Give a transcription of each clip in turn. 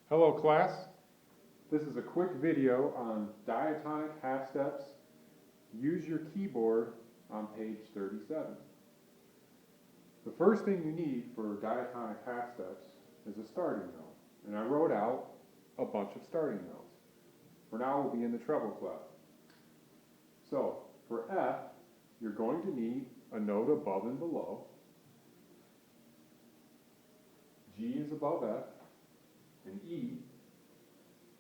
Hello class, this is a quick video on diatonic half steps. Use your keyboard on page 37. The first thing you need for diatonic half steps is a starting note, and I wrote out a bunch of starting notes. For now we'll be in the treble clef. So for F, you're going to need a note above and below. G is above F, and E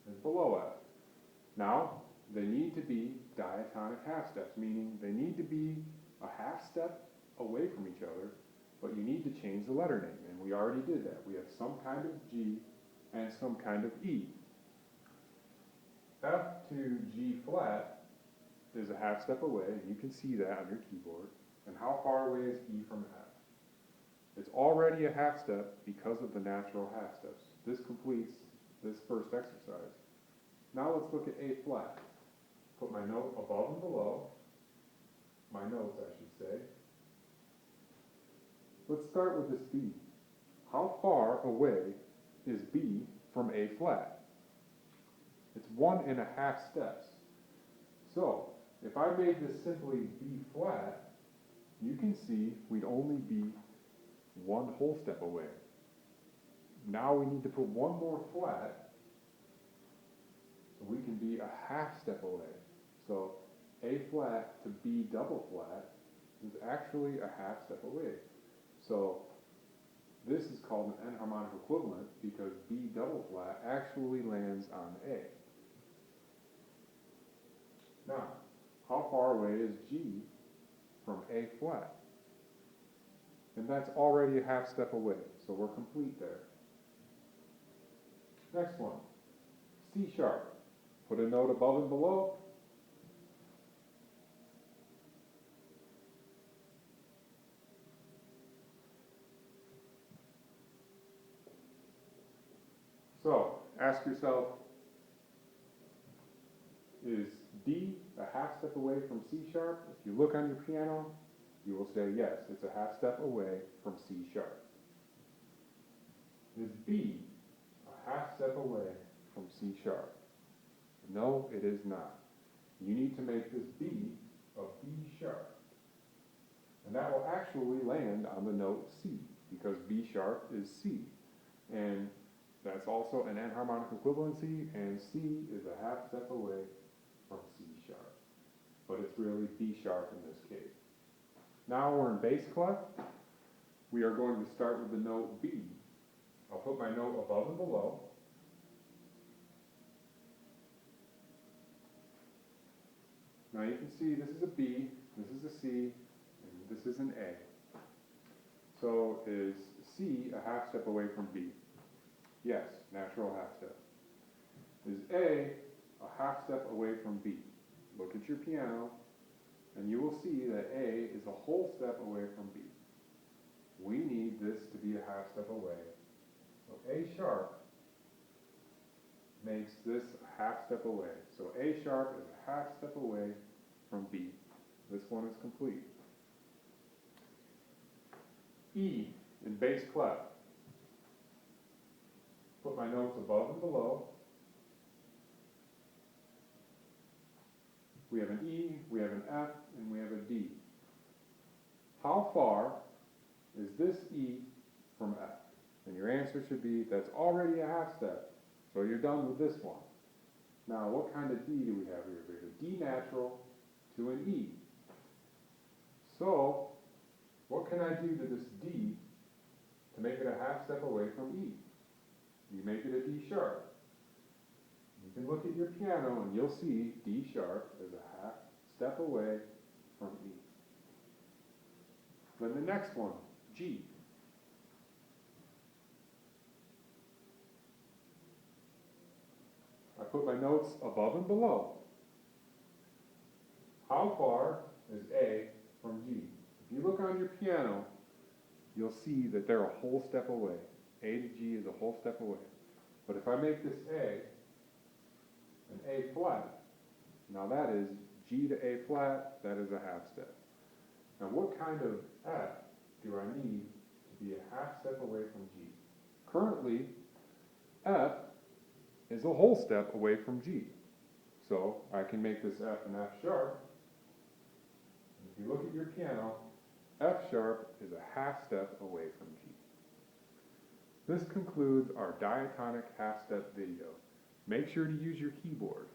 is below F. Now, they need to be diatonic half steps, meaning they need to be a half step away from each other, but you need to change the letter name, and we already did that. We have some kind of G and some kind of E. F to G flat is a half step away, and you can see that on your keyboard. And how far away is E from F? It's already a half step because of the natural half steps. This completes this first exercise. Now let's look at A flat. Put my note above and below, my notes I should say. Let's start with this B. How far away is B from A flat? It's 1.5 steps. So if I made this simply B flat, you can see we'd only be one whole step away. Now we need to put one more flat so we can be a half step away. So A flat to B double flat is actually a half step away. So this is called an enharmonic equivalent because B double flat actually lands on A. Now, how far away is G from A flat? And that's already a half step away, so we're complete there. Next one, C sharp. Put a note above and below. So, ask yourself, is D a half step away from C sharp? If you look on your piano, you will say yes, it's a half step away from C sharp. Is B a half step away from C sharp? No, it is not. You need to make this B a B sharp. And that will actually land on the note C, because B sharp is C. And that's also an enharmonic equivalency, and C is a half step away from C sharp. But it's really B sharp in this case. Now we're in bass clef. We are going to start with the note B. I'll put my note above and below. Now you can see this is a B, this is a C, and this is an A. So is C a half step away from B? Yes, natural half step. Is A half step away from B? Look at your piano, and you will see that A is a whole step away from B. We need this to be a half step away. So A sharp makes this a half step away. So A sharp is a half step away from B. This one is complete. E in bass clef. Put my notes above and below. We have an E, we have an F, and we have a D. How far is this E from F? And your answer should be, that's already a half step. So you're done with this one. Now, what kind of D do we have here? We have a D natural to an E. So, what can I do to this D to make it a half step away from E? You make it a D sharp. You can look at your piano and you'll see D sharp is a half step away from E. Then the next one, G. I put my notes above and below. How far is A from G? If you look on your piano, you'll see that they're a whole step away. A to G is a whole step away. But if I make this A an A flat, now that is G to A flat, that is a half step. Now what kind of F do I need to be a half step away from G? Currently, F is a whole step away from G. So I can make this F an F sharp. If you look at your piano, F sharp is a half step away from G. This concludes our diatonic half step video. Make sure to use your keyboard.